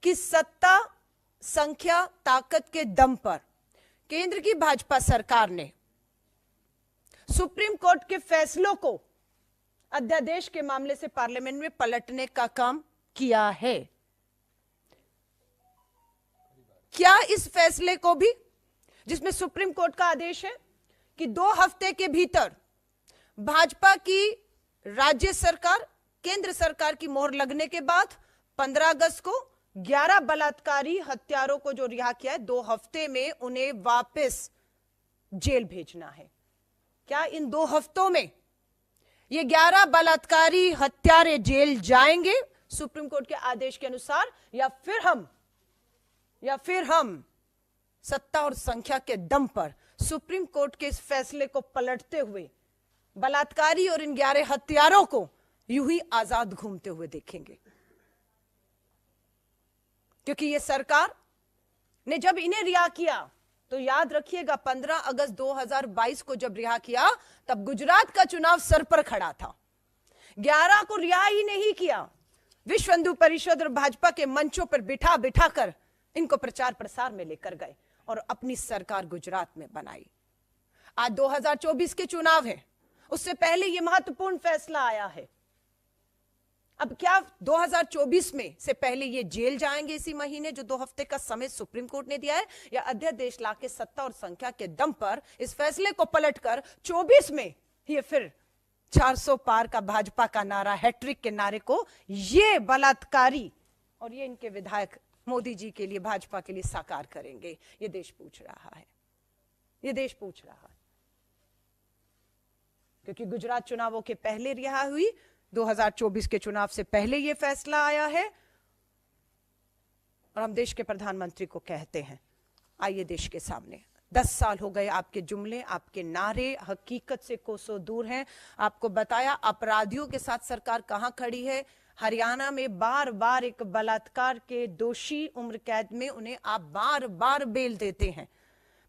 कि सत्ता, संख्या, ताकत के दम पर केंद्र की भाजपा सरकार ने सुप्रीम कोर्ट के फैसलों को अध्यादेश के मामले से पार्लियामेंट में पलटने का काम किया है। क्या इस फैसले को भी, जिसमें सुप्रीम कोर्ट का आदेश है कि 2 हफ्ते के भीतर भाजपा की राज्य सरकार, केंद्र सरकार की मोहर लगने के बाद 15 अगस्त को 11 बलात्कारी हत्यारों को जो रिहा किया है, 2 हफ्ते में उन्हें वापस जेल भेजना है। क्या इन 2 हफ्तों में ये 11 बलात्कारी हत्यारे जेल जाएंगे सुप्रीम कोर्ट के आदेश के अनुसार, या फिर हम सत्ता और संख्या के दम पर सुप्रीम कोर्ट के इस फैसले को पलटते हुए बलात्कारी और इन 11 हत्यारों को यूं ही आजाद घूमते हुए देखेंगे? क्योंकि ये सरकार ने जब इन्हें रिहा किया, तो याद रखिएगा 15 अगस्त 2022 को जब रिहा किया, तब गुजरात का चुनाव सर पर खड़ा था। 11 को रिहा ही नहीं किया, विश्व हिंदू परिषद और भाजपा के मंचों पर बिठा बिठा कर इनको प्रचार प्रसार में लेकर गए और अपनी सरकार गुजरात में बनाई। आज 2024 के चुनाव है, उससे पहले यह महत्वपूर्ण फैसला आया है। अब क्या 2024 में से पहले ये जेल जाएंगे इसी महीने, जो 2 हफ्ते का समय सुप्रीम कोर्ट ने दिया है, या अध्यादेश लाके सत्ता और संख्या के दम पर इस फैसले को पलटकर 24 में ये फिर 400 पार का भाजपा का नारा, हैट्रिक के नारे को ये बलात्कारी और ये इनके विधायक मोदी जी के लिए, भाजपा के लिए साकार करेंगे? ये देश पूछ रहा है, ये देश पूछ रहा है। क्योंकि गुजरात चुनावों के पहले रिहा हुई, 2024 के चुनाव से पहले यह फैसला आया है, और हम देश के प्रधानमंत्री को कहते हैं, आइए देश के सामने, 10 साल हो गए आपके जुमले, आपके नारे हकीकत से कोसों दूर हैं। आपको बताया अपराधियों के साथ सरकार कहां खड़ी है। हरियाणा में बार बार एक बलात्कार के दोषी उम्र कैद में उन्हें आप बार बार बेल देते हैं।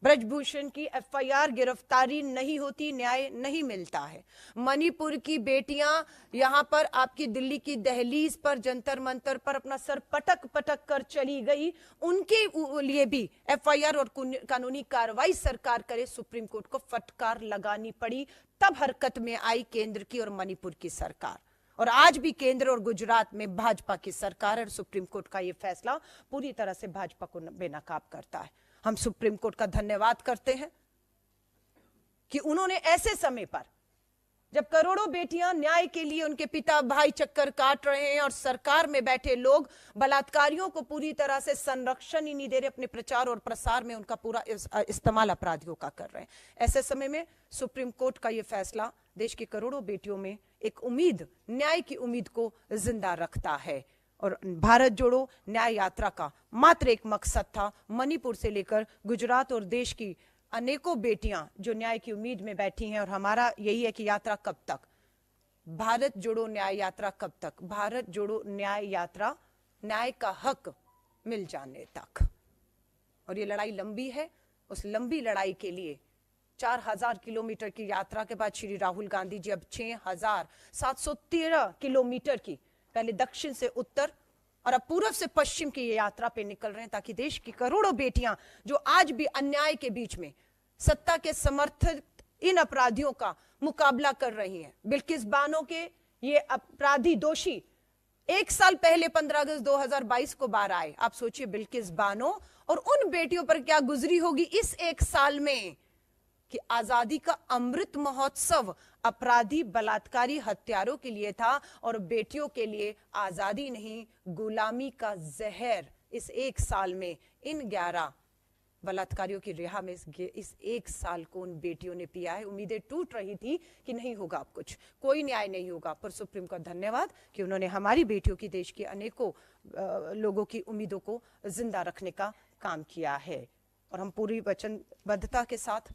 ब्रजभूषण की एफआईआर, गिरफ्तारी नहीं होती, न्याय नहीं मिलता है। मणिपुर की बेटियां यहां पर आपकी दिल्ली की दहलीज पर, जंतर मंतर पर अपना सर पटक पटक कर चली गई, उनके लिए भी एफआईआर और कानूनी कार्रवाई सरकार करे, सुप्रीम कोर्ट को फटकार लगानी पड़ी। तब हरकत में आई केंद्र की और मणिपुर की सरकार, और आज भी केंद्र और गुजरात में भाजपा की सरकार है। सुप्रीम कोर्ट का यह फैसला पूरी तरह से भाजपा को बेनकाब करता है। हम सुप्रीम कोर्ट का धन्यवाद करते हैं कि उन्होंने ऐसे समय पर, जब करोड़ों बेटियां न्याय के लिए उनके पिता भाई चक्कर काट रहे हैं और सरकार में बैठे लोग बलात्कारियों को पूरी तरह से संरक्षण ही नहीं दे रहे, अपने प्रचार और प्रसार में उनका पूरा इस्तेमाल अपराधियों का कर रहे हैं, ऐसे समय में सुप्रीम कोर्ट का यह फैसला देश की करोड़ों बेटियों में एक उम्मीद, न्याय की उम्मीद को जिंदा रखता है। और भारत जोड़ो न्याय यात्रा का मात्र एक मकसद था, मणिपुर से लेकर गुजरात और देश की अनेकों बेटियां जो न्याय की उम्मीद में बैठी हैं, और हमारा यही है कि यात्रा कब तक, भारत जोड़ो न्याय यात्रा कब तक, भारत जोड़ो न्याय यात्रा न्याय का हक मिल जाने तक। और ये लड़ाई लंबी है, उस लंबी लड़ाई के लिए 4000 किलोमीटर की यात्रा के बाद श्री राहुल गांधी जी अब 6713 किलोमीटर की, पहले दक्षिण से उत्तर और अब पूर्व से पश्चिम की ये यात्रा पे निकल रहे हैं, ताकि देश की करोड़ों बेटियां जो आज भी अन्याय के बीच में सत्ता के समर्थित इन अपराधियों का मुकाबला कर रही हैं। बिल्किस बानो के ये अपराधी दोषी 1 साल पहले 15 अगस्त 2022 को बाहर आए। आप सोचिए बिल्किस बानो और उन बेटियों पर क्या गुजरी होगी इस 1 साल में, कि आजादी का अमृत महोत्सव अपराधी बलात्कारी हत्यारों के लिए था, और बेटियों के लिए आजादी नहीं, गुलामी का जहर इस 1 साल में इन 11 बलात्कारियों की रिहा में इस 1 साल को उन बेटियों ने पिया है। उम्मीदें टूट रही थी कि नहीं होगा अब कुछ, कोई न्याय नहीं होगा, पर सुप्रीम का धन्यवाद कि उन्होंने हमारी बेटियों की, देश की अनेकों लोगों की उम्मीदों को जिंदा रखने का काम किया है। और हम पूरी वचनबद्धता के साथ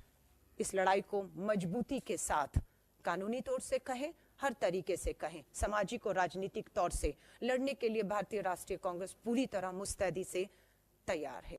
इस लड़ाई को मजबूती के साथ, कानूनी तौर से कहें, हर तरीके से कहें, सामाजिक और राजनीतिक तौर से लड़ने के लिए भारतीय राष्ट्रीय कांग्रेस पूरी तरह मुस्तैदी से तैयार है।